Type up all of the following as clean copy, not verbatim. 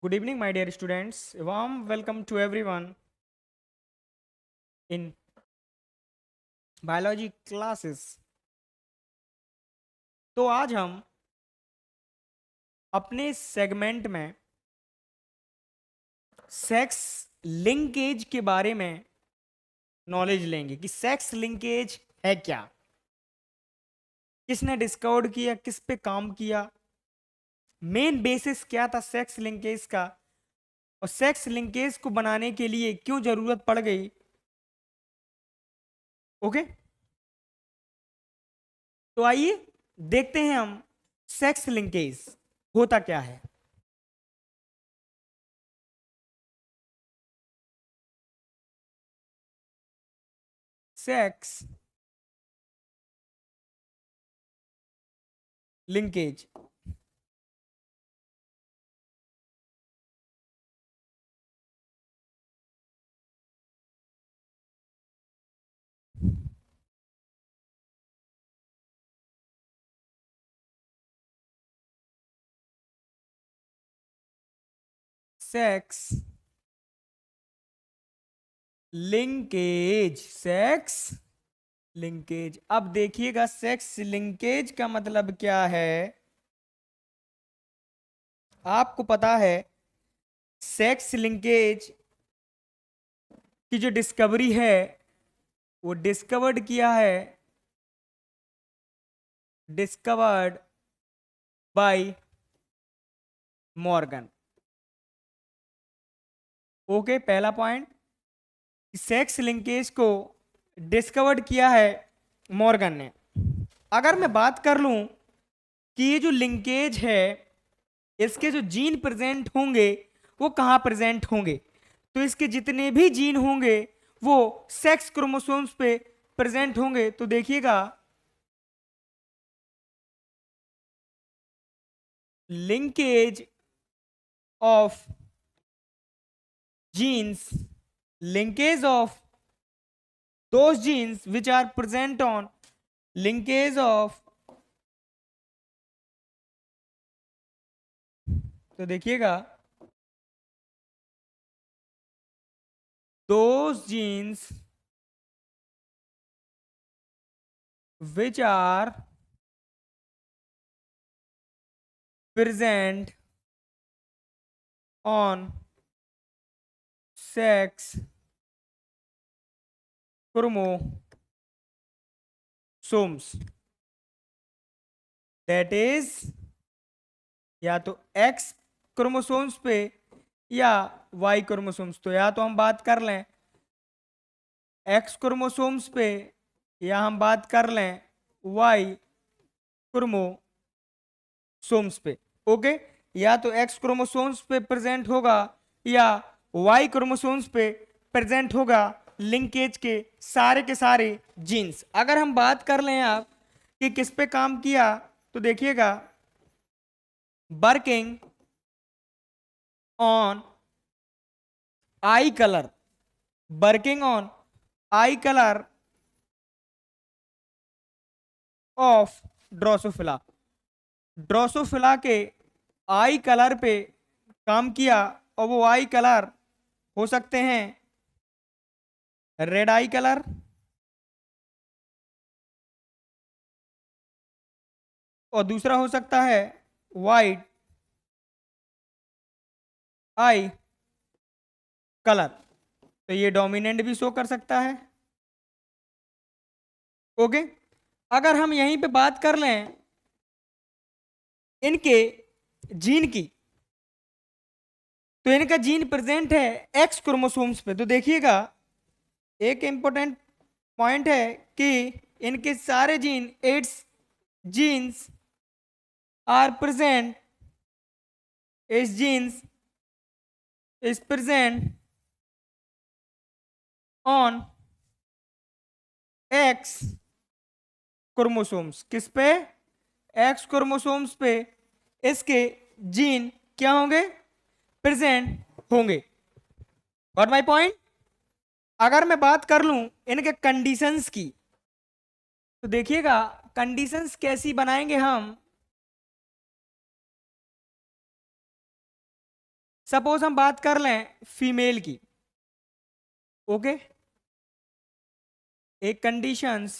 Good evening, my dear students. A warm welcome to everyone in biology classes. तो आज हम अपने segment में सेक्स लिंकेज के बारे में नॉलेज लेंगे कि सेक्स लिंकेज है क्या, किसने डिस्कवर किया, किस पे काम किया, मेन बेसिस क्या था सेक्स लिंकेज का, और सेक्स लिंकेज को बनाने के लिए क्यों जरूरत पड़ गई। ओके, तो आइए देखते हैं हम सेक्स लिंकेज होता क्या है। Sex linkage sex linkage. अब देखिएगा सेक्स लिंकेज का मतलब क्या है। आपको पता है सेक्स लिंकेज की जो डिस्कवरी है वो डिस्कवर्ड बाय मॉर्गन। ओके, पहला पॉइंट, सेक्स लिंकेज को डिस्कवर्ड किया है मॉर्गन ने। अगर मैं बात कर लूं कि ये जो लिंकेज है इसके जो जीन प्रेजेंट होंगे वो कहाँ प्रेजेंट होंगे, तो इसके जितने भी जीन होंगे वो सेक्स क्रोमोसोम्स पे प्रेजेंट होंगे। तो देखिएगा linkage of genes, linkage of those genes which are present on linkage of, तो देखिएगा those genes which are present on sex chromosomes, that is या तो एक्स क्रोमोसोम्स पे या वाई क्रोमोसोम्स। तो या तो हम बात कर लें एक्स क्रोमोसोम्स पे या हम बात कर लें वाई क्रोमोसोम्स पे। ओके, या तो एक्स क्रोमोसोम्स पे प्रेजेंट होगा या वाई क्रोमोसोम्स पे प्रेजेंट होगा लिंकेज के सारे जीन्स। अगर हम बात कर लें आप कि किस पे काम किया, तो देखिएगा working on I colour, working on I colour of Drosophila, Drosophila के आई कलर पे काम किया। और वो आई कलर हो सकते हैं रेड आई कलर, और दूसरा हो सकता है वाइट आई कलर। तो ये डोमिनेंट भी शो कर सकता है। ओके, अगर हम यहीं पे बात कर लें इनके जीन की, तो इनका जीन प्रेजेंट है एक्स क्रोमोसोम्स पे। तो देखिएगा एक इंपॉर्टेंट पॉइंट है कि इनके सारे gene, its genes are present, its genes is present on X chromosomes. किस पे? एक्स क्रोमोसोम्स पे इसके जीन क्या होंगे? प्रेजेंट होंगे। Got my point. अगर मैं बात कर लूं इनके कंडीशंस की, तो देखिएगा कंडीशंस कैसी बनाएंगे हम। सपोज हम बात कर लें फीमेल की, ओके, एक कंडीशंस,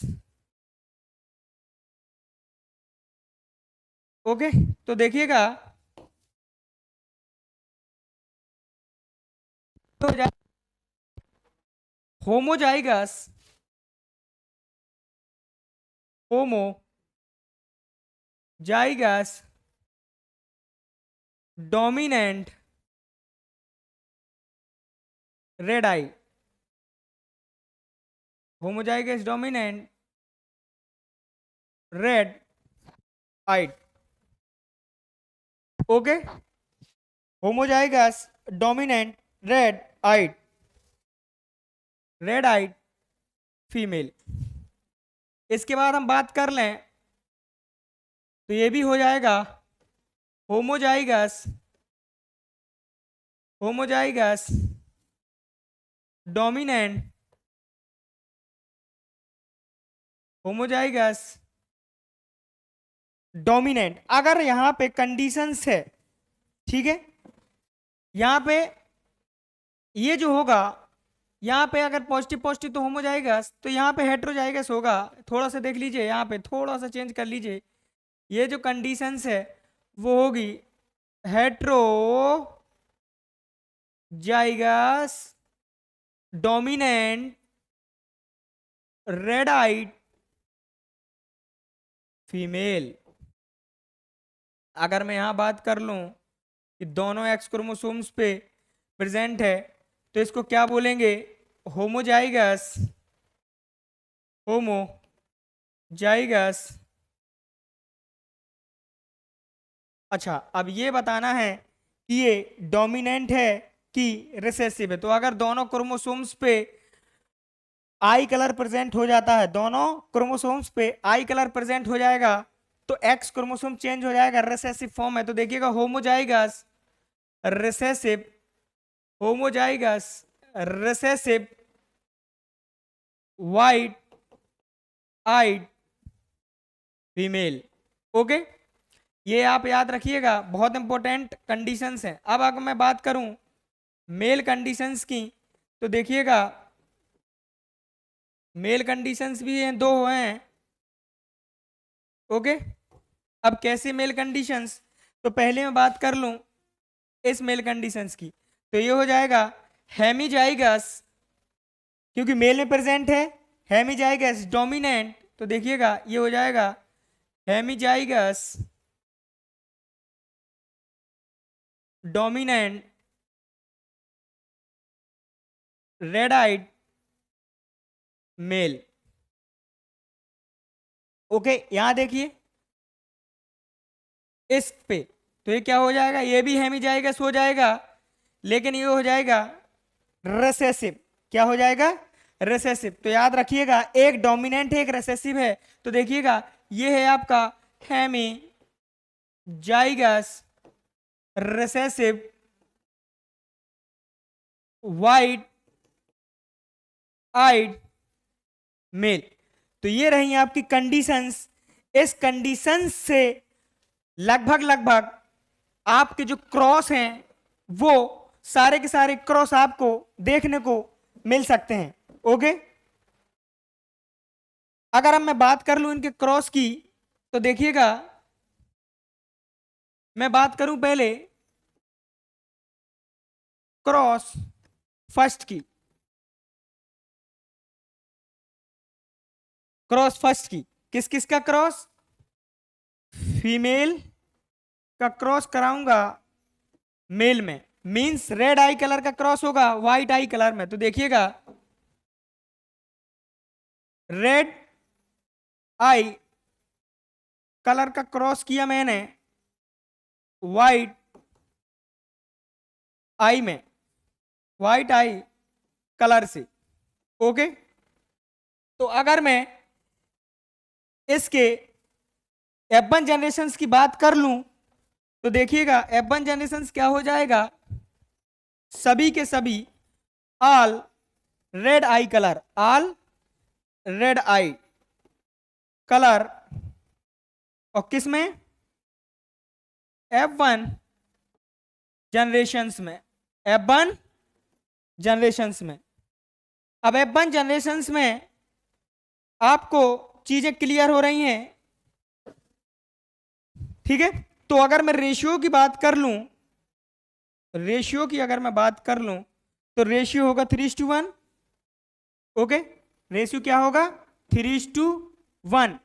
ओके, तो देखिएगा तो होमोजाइगस, होमोजाइगस डोमिनेंट रेड आई, होमोजाइगस डोमिनेंट रेड आई, ओके, होमोजाइगस डोमिनेंट रेड आई, रेड आई फीमेल। इसके बाद हम बात कर लें तो ये भी हो जाएगा homozygous, homozygous dominant, homozygous dominant. अगर यहां पे कंडीशंस है, ठीक है, यहां पे ये जो होगा, यहाँ पे अगर पॉजिटिव पॉजिटिव तो होमोजाइगस, तो यहाँ पे हेट्रोजाइगस होगा। थोड़ा सा देख लीजिए, यहाँ पे थोड़ा सा चेंज कर लीजिए, ये जो कंडीशंस है वो होगी heterozygous dominant red eyed female. अगर मैं यहां बात कर लूं कि दोनों एक्स क्रोमोसोम्स पे प्रेजेंट है, तो इसको क्या बोलेंगे, होमोजाइगस, होमोजाइगस। अच्छा, अब ये बताना है कि ये डोमिनेंट है कि रिसेसिव है। तो अगर दोनों क्रोमोसोम्स पे आई कलर प्रेजेंट हो जाता है, दोनों क्रोमोसोम्स पे आई कलर प्रेजेंट हो जाएगा, तो एक्स क्रोमोसोम चेंज हो जाएगा, रिसेसिव फॉर्म है। तो देखिएगा homozygous recessive, homozygous recessive white eyed female, okay. ये आप याद रखिएगा, बहुत इंपॉर्टेंट कंडीशंस हैं। अब अगर मैं बात करूं मेल कंडीशंस की, तो देखिएगा मेल कंडीशंस भी हैं, दो हैं, ओके। अब कैसे मेल कंडीशंस, तो पहले मैं बात कर लूं इस मेल कंडीशंस की, तो ये हो जाएगा हेमीजाइगस, क्योंकि मेल में प्रेजेंट है, हेमीजाइगस डोमिनेंट, तो देखिएगा ये हो जाएगा hemizygous dominant red eyed male, okay. यहां देखिए इस पे, तो ये क्या हो जाएगा, ये भी हेमीजाइगस हो जाएगा, लेकिन ये हो जाएगा रिसेसिव। क्या हो जाएगा, रिसेसिव। तो याद रखिएगा, एक डोमिनेंट है एक रिसेसिव है। तो देखिएगा ये है आपका hemizygous recessive white eyed male. तो ये रही आपकी कंडीशंस। इस कंडीशंस से लगभग लगभग आपके जो क्रॉस हैं वो सारे के सारे क्रॉस आपको देखने को मिल सकते हैं, ओके। अगर अब मैं बात कर लूं इनके क्रॉस की, तो देखिएगा मैं बात करूं पहले क्रॉस फर्स्ट की, क्रॉस फर्स्ट की, किस किस का क्रॉस, फीमेल का क्रॉस कराऊंगा मेल में, मींस रेड आई कलर का क्रॉस होगा व्हाइट आई कलर में। तो देखिएगा रेड आई कलर का क्रॉस किया मैंने व्हाइट आई में, व्हाइट आई कलर से, ओके। तो अगर मैं इसके F1 जनरेशंस की बात कर लूं, तो देखिएगा F1 जनरेशंस क्या हो जाएगा, सभी के सभी all red eye colour, all red eye colour, और किस में, F1 जनरेशंस में, F1 जनरेशंस में। अब F1 जनरेशंस में आपको चीजें क्लियर हो रही हैं, ठीक है। तो अगर मैं रेशियो की बात कर लूं, रेशियो की अगर मैं बात कर लूं, तो रेशियो होगा 3:1। ओके, रेशियो क्या होगा? 3:1,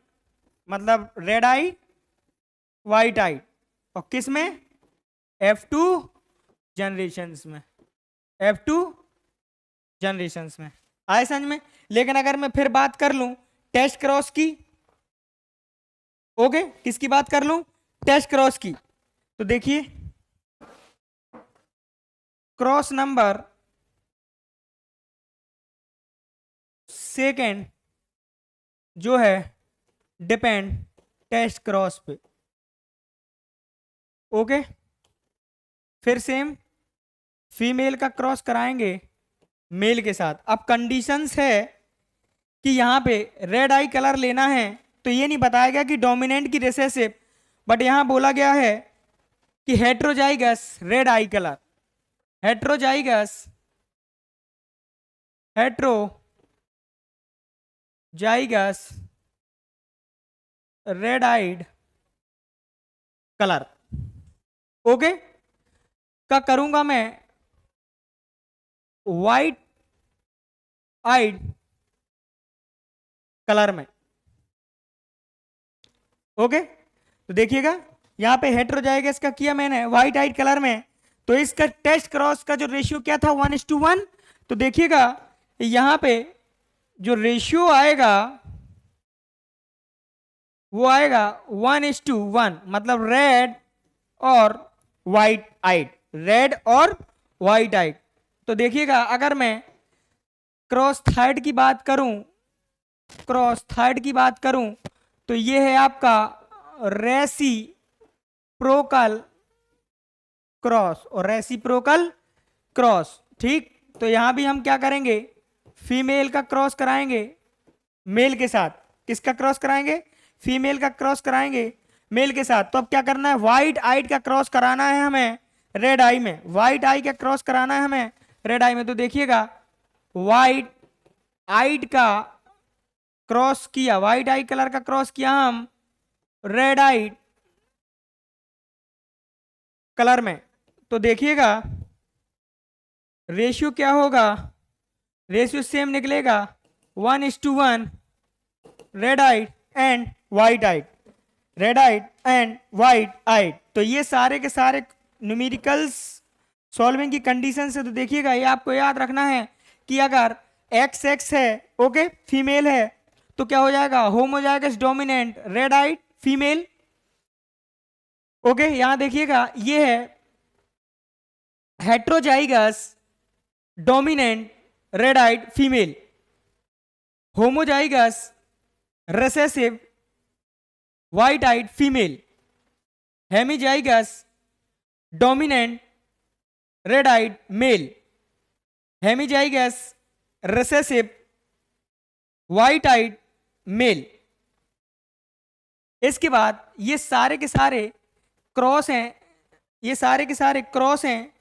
मतलब रेड आई व्हाइट आई। और किस में? F2 जनरेशंस में, F2 जनरेशंस में। आए समझ में? लेकिन अगर मैं फिर बात कर लूं टेस्ट क्रॉस की, ओके, किसकी बात कर लूं? टेस्ट क्रॉस की। तो देखिए क्रॉस नंबर सेकेंड जो है डिपेंड टेस्ट क्रॉस पे। ओके, फिर सेम फीमेल का क्रॉस कराएंगे मेल के साथ। अब कंडीशंस है कि यहां पे रेड आई कलर लेना है, तो ये नहीं बताया गया कि डोमिनेंट की रिसेसिव, बट यहां बोला गया है कि heterozygous red eye colour, heterozygous heterozygous red eyed colour. Okay, का करूंगा मैं वाइट आइड कलर में। ओके, तो देखिएगा यहां पे हेट्रोजाइगस का किया मैंने व्हाइट आइड कलर में, तो इसका टेस्ट क्रॉस का जो रेशियो क्या था? 1:1। तो देखिएगा यहां पे जो रेशियो आएगा वो आएगा 1:1, मतलब रेड और व्हाइट आइड, रेड और व्हाइट आइड। तो देखिएगा अगर मैं क्रॉस थर्ड की बात करूं, क्रॉस थर्ड की बात करूं, तो ये है आपका रेसिप्रोकल क्रॉस और रेसिप्रोकल क्रॉस, ठीक। तो यहां भी हम क्या करेंगे? फीमेल का क्रॉस कराएंगे मेल के साथ। किसका क्रॉस कराएंगे? फीमेल का क्रॉस कराएंगे मेल के साथ। तो अब क्या करना है? व्हाइट आइड का क्रॉस कराना है हमें रेड आई में, व्हाइट आई का क्रॉस कराना है हमें रेड आई में। तो देखिएगा व्हाइट आइड का क्रॉस किया, व्हाइट आई कलर का क्रॉस किया हम रेड आइड कलर में। तो देखिएगा रेशियो क्या होगा? रेशियो सेम निकलेगा 1:1 red eyed and white eyed, red eyed and white eyed. तो ये सारे के सारे न्यूमेरिकल्स सॉल्विंग की कंडीशन से। तो देखिएगा ये आपको याद रखना है कि अगर एक्स एक्स है, ओके, फीमेल है, तो क्या हो जाएगा? Homozygous dominant red eyed female. Okay, यहां देखिएगा ये है heterozygous dominant red eyed female, homozygous recessive white eyed female, hemizygous dominant red eyed male, hemizygous recessive white eyed male. इसके बाद ये सारे के सारे क्रॉस हैं, ये सारे के सारे क्रॉस हैं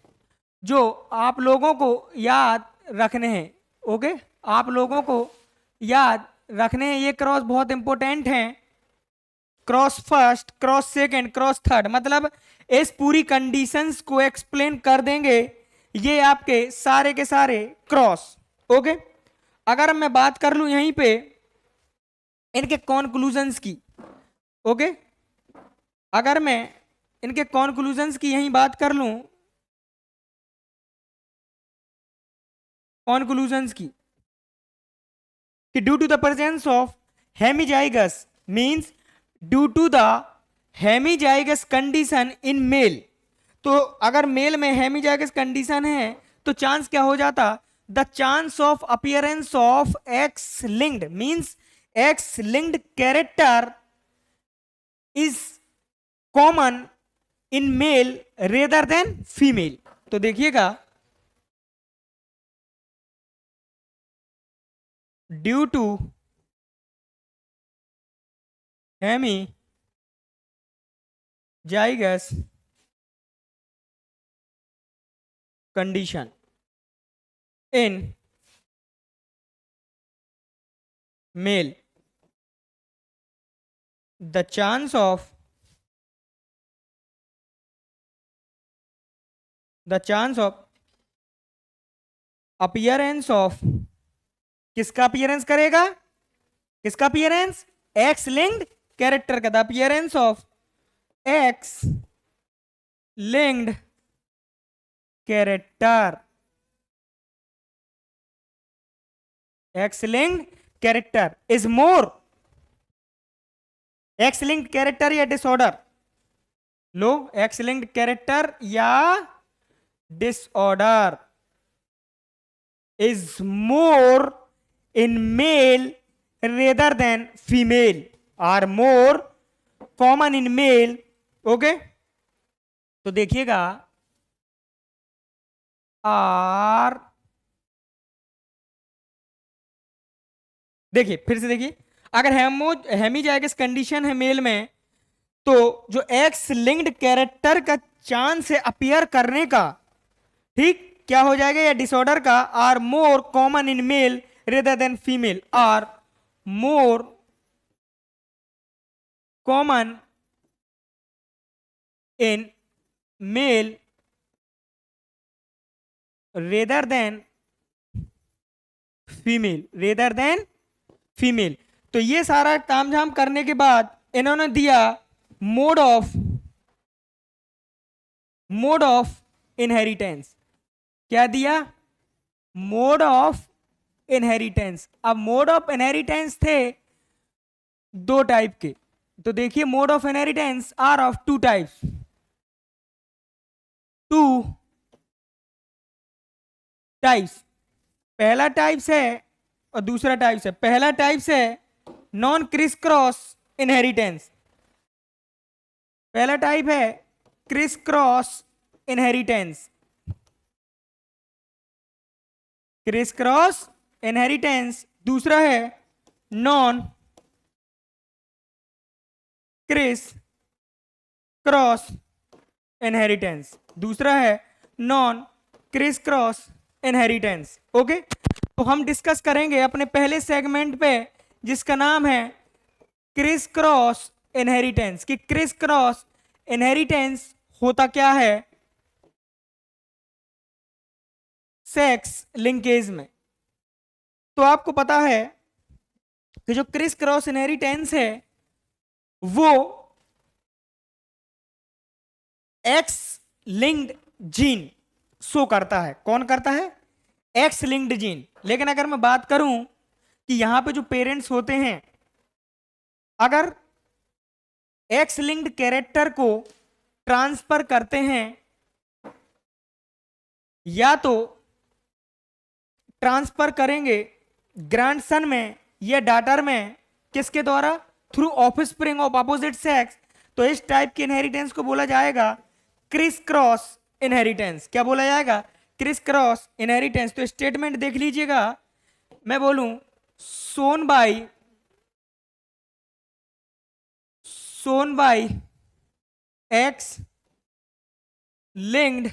जो आप लोगों को याद रखने हैं। ओके, आप लोगों को याद रखने हैं, ये क्रॉस बहुत इंपॉर्टेंट हैं। Cross first, cross second, cross third, मतलब इस पूरी कंडीशंस को एक्सप्लेन कर देंगे ये आपके सारे के सारे क्रॉस। ओके, अगर मैं बात कर लूं यहीं पे इनके कॉन्क्लूजन्स की, ओके, अगर मैं इनके कॉन्क्लूजन्स की यहीं बात कर लूं, कॉन्क्लूजन्स की, कि due to the presence of hemizygous means due to the hemizygous condition in male. तो अगर मेल में हेमीजाइगस कंडीशन है तो चांस क्या हो जाता? The chance of appearance of X linked means X linked character is common in male rather than female. तो देखिएगा ड्यू टू hemizygous condition in male, the chance of appearance of, किसका अपीयरेंस करेगा, किसका अपीयरेंस, एक्स लिंक्ड कैरेक्टर का, the appearance of X linked character, X linked character is more, X linked character या disorder, लो, एक्स लिंक्ड कैरेक्टर या disorder is more in male rather than female, are more common in male. Okay, तो देखिएगा are, देखिए फिर से देखिए, अगर हेमीजाइगस कंडीशन है मेल में, तो जो एक्स लिंक्ड कैरेक्टर का चांस है अपीयर करने का, ठीक, क्या हो जाएगा, या डिसऑर्डर का, are more common in male rather than female, are more common in male rather than female. तो ये सारा काम झाम करने के बाद इन्होंने दिया मोड ऑफ इनहेरिटेंस, क्या दिया, मोड ऑफ इनहेरिटेंस. अब मोड ऑफ इनहेरिटेंस थे दो टाइप के, तो देखिए mode of inheritance are of two types, पहला टाइप्स है और दूसरा टाइप्स है. पहला टाइप्स है नॉन क्रिस क्रॉस इनहेरिटेंस, पहला टाइप है criss cross inheritance, criss cross inheritance. दूसरा है नॉन क्रिस क्रॉस इनहेरिटेंस, दूसरा है non criss cross inheritance. Okay, तो हम डिस्कस करेंगे अपने पहले सेगमेंट पे जिसका नाम है क्रिस क्रॉस इनहेरिटेंस, कि क्रिस क्रॉस इनहेरिटेंस होता क्या है सेक्स लिंकेज में. तो आपको पता है कि जो क्रिस क्रॉस इनहेरिटेंस है वो एक्स लिंक्ड जीन शो करता है. कौन करता है, एक्स लिंक्ड जीन. लेकिन अगर मैं बात करूं कि यहां पे जो पेरेंट्स होते हैं, अगर एक्स लिंक्ड कैरेक्टर को ट्रांसफर करते हैं, या तो ट्रांसफर करेंगे ग्रैंडसन में या डॉटर में, किसके द्वारा, through offspring of opposite sex, तो इस टाइप की इनहेरिटेंस को बोला जाएगा क्रिस क्रॉस इनहेरिटेंस. क्या बोला जाएगा, क्रिस क्रॉस इनहेरिटेंस. तो स्टेटमेंट देख लीजिएगा, मैं बोलूं son by X linked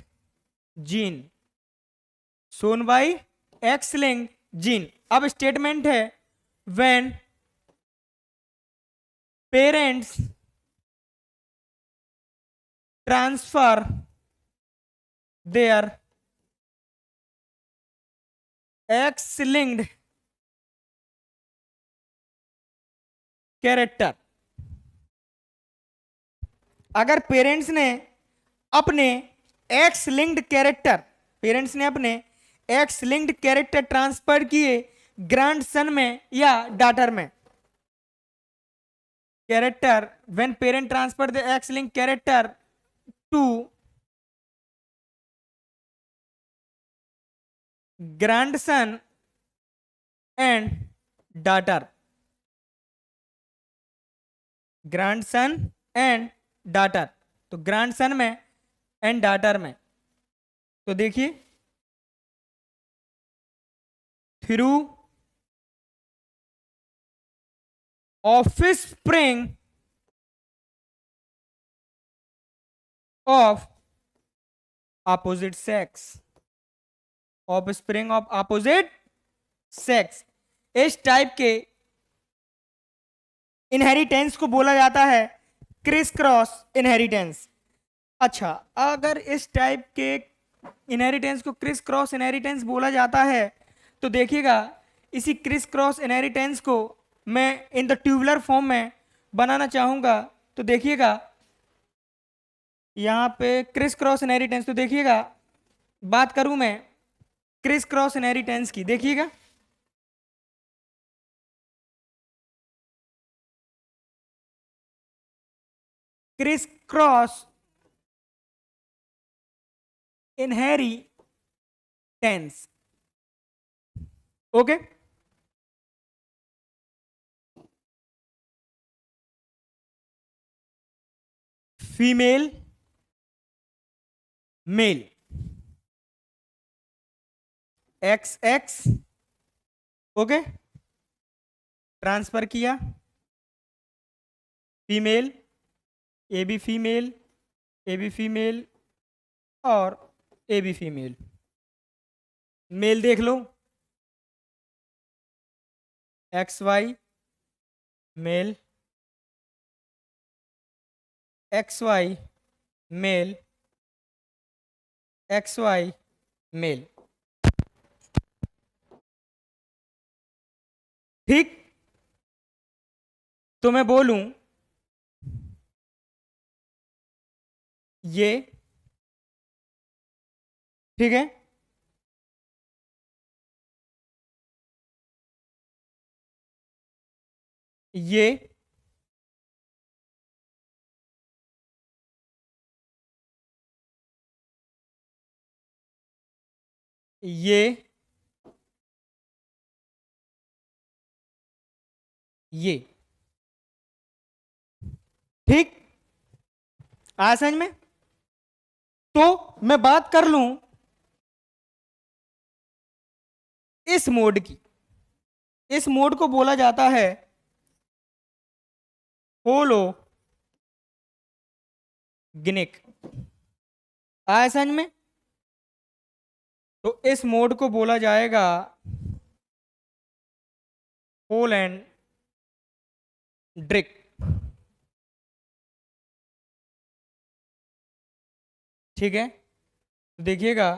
gene, son by X linked gene. अब स्टेटमेंट है when parents transfer their X linked character, अगर पेरेंट्स ने अपने एक्स लिंक्ड कैरेक्टर ट्रांसफर किए ग्रैंडसन में या डॉटर में, character when parent transfer the X linked character to grandson and daughter, grandson and daughter, तो ग्रैंडसन में एंड डॉटर में, तो देखिए through offspring of opposite sex, offspring of opposite sex. इस टाइप के इनहेरिटेंस को बोला जाता है क्रिस क्रॉस इनहेरिटेंस। अच्छा, अगर इस टाइप के इनहेरिटेंस को क्रिस क्रॉस इनहेरिटेंस बोला जाता है तो देखिएगा, इसी क्रिस क्रॉस इनहेरिटेंस को मैं इन द ट्यूबुलर फॉर्म में बनाना चाहूंगा। तो देखिएगा यहाँ पे क्रिस क्रॉस इनहेरिटेंस, तो देखिएगा बात करूं मैं क्रिस क्रॉस इनहेरिटेंस की, देखिएगा criss cross inheritance. Okay, female male, X X, okay, transfer किया, female, A B female, A B female और ए बी फीमेल। मेल देख लो, X Y male, X Y male, X Y male. ठीक, तो मैं बोलूं ये, ठीक है, ये, ये, ये। ठीक, आया समझ में? तो मैं बात कर लूं इस मोड की, इस मोड को बोला जाता है होलोगिनिक। आया समझ में? तो इस मोड को बोला जाएगा होल एंड ड्रिक। ठीक है, तो देखिएगा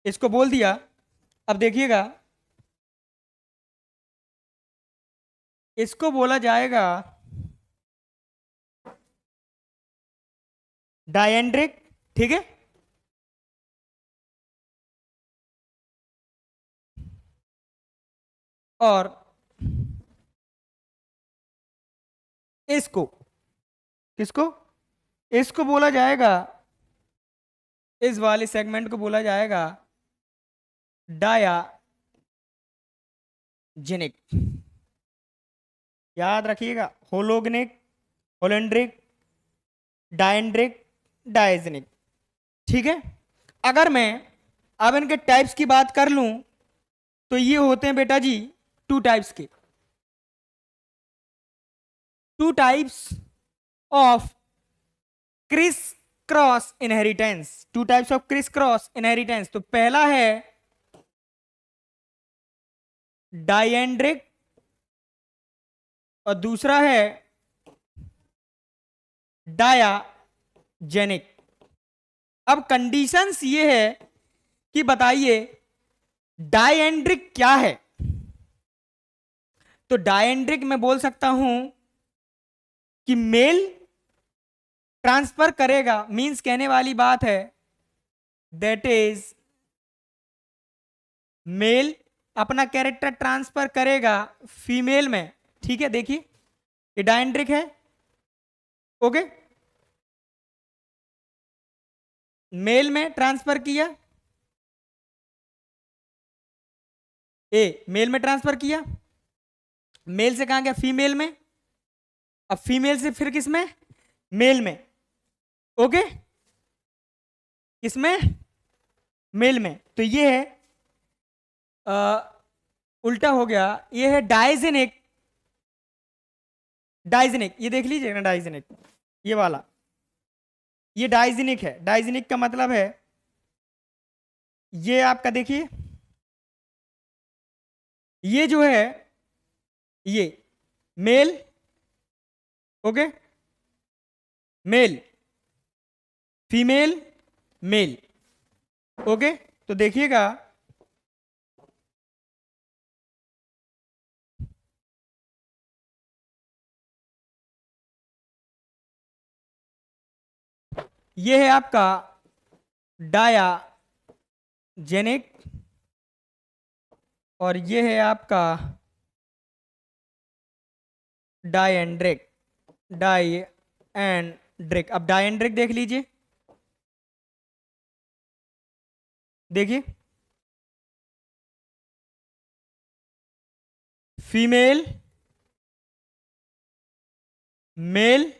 इसको बोल दिया। अब देखिएगा इसको बोला जाएगा डायेंड्रिक। ठीक है, और इसको, किसको, इसको बोला जाएगा, इस वाले सेगमेंट को बोला जाएगा डायाजेनिक। याद रखिएगा, होलोगनिक, होलेंड्रिक, डायेंड्रिक, डायजेनिक। ठीक है, अगर मैं अब इनके टाइप्स की बात कर लूं तो ये होते हैं बेटा जी टू टाइप्स के, two types of Chris cross inheritance, two types of Chris cross inheritance. तो पहला है डायेंड्रिक और दूसरा है डायाजेनिक। अब कंडीशंस ये है कि बताइए डायेंड्रिक क्या है। तो डायेंड्रिक मैं बोल सकता हूं कि मेल ट्रांसफर करेगा, मींस कहने वाली बात है दैट इज मेल अपना कैरेक्टर ट्रांसफर करेगा फीमेल में। ठीक है, देखिए ये डायेंड्रिक है। ओके, मेल में ट्रांसफर किया, मेल में ट्रांसफर किया, मेल से कहां गया, फीमेल में, अब फीमेल से फिर किस में, मेल में। ओके, किसमें, मेल में। तो ये है उल्टा हो गया, ये है डायजेनिक। डायजेनिक ये देख लीजिए ना, डायजेनिक ये वाला, ये डाइजीनिक है। डाइजीनिक का मतलब है ये आपका देखिए, ये जो है ये male, okay, male, female, male, okay. तो देखिएगा ये है आपका डायाजेनिक और ये है आपका डायेंड्रिक। डायेंड्रिक, अब डायेंड्रिक देख लीजिए, देखिए फीमेल, मेल,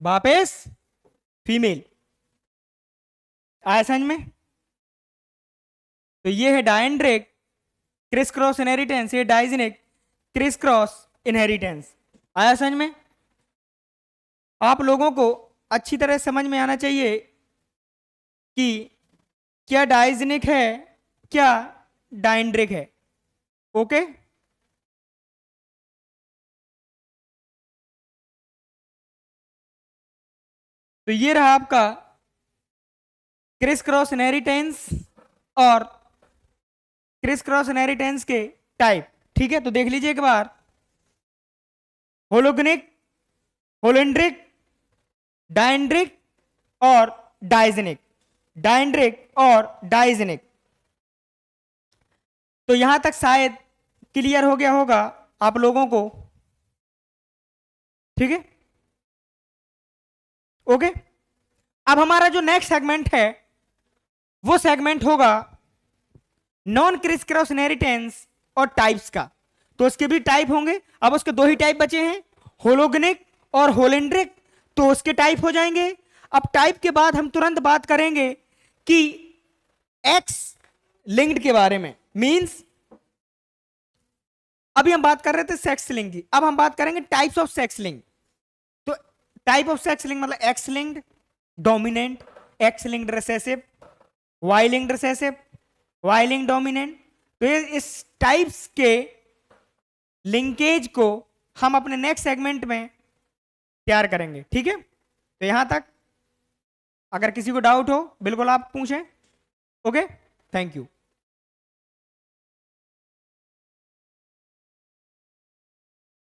वापस फीमेल, आया समझ में? तो ये है डायेंड्रिक क्रिस क्रॉस इनहेरिटेंस, ये डाइजेनिक क्रिस क्रॉस इनहेरिटेंस। आया समझ में? आप लोगों को अच्छी तरह समझ में आना चाहिए कि क्या डाइजेनिक है, क्या डायेंड्रिक है, ओके। तो ये रहा आपका क्रिस क्रॉस इनहेरिटेंस और क्रिस क्रॉस इनहेरिटेंस के टाइप, ठीक है। तो देख लीजिए एक बार, होलोगेनिक, होलेंड्रिक, डायेंड्रिक और डाइजेनिक, डायेंड्रिक और डाइजेनिक। तो यहां तक शायद क्लियर हो गया होगा आप लोगों को, ठीक है, ओके। अब हमारा जो नेक्स्ट सेगमेंट है वो सेगमेंट होगा नॉन क्रिस क्रॉस इनहेरिटेंस और टाइप्स का। तो उसके भी टाइप होंगे। अब उसके दो ही टाइप बचे हैं, होलोगेनिक और होलेंड्रिक, तो उसके टाइप हो जाएंगे। अब टाइप के बाद हम तुरंत बात करेंगे कि एक्स लिंक्ड के बारे में, मींस अभी हम बात कर रहे थे सेक्स लिंक की, अब हम बात करेंगे टाइप्स ऑफ सेक्स लिंक। तो टाइप ऑफ सेक्स लिंक मतलब X linked, dominant, X linked recessive, Y linked recessive, Y linked dominant. तो ये इस टाइप्स के लिंकेज को हम अपने नेक्स्ट सेगमेंट में तैयार करेंगे, ठीक है। तो यहां तक अगर किसी को डाउट हो बिल्कुल आप पूछें, ओके। Thank you.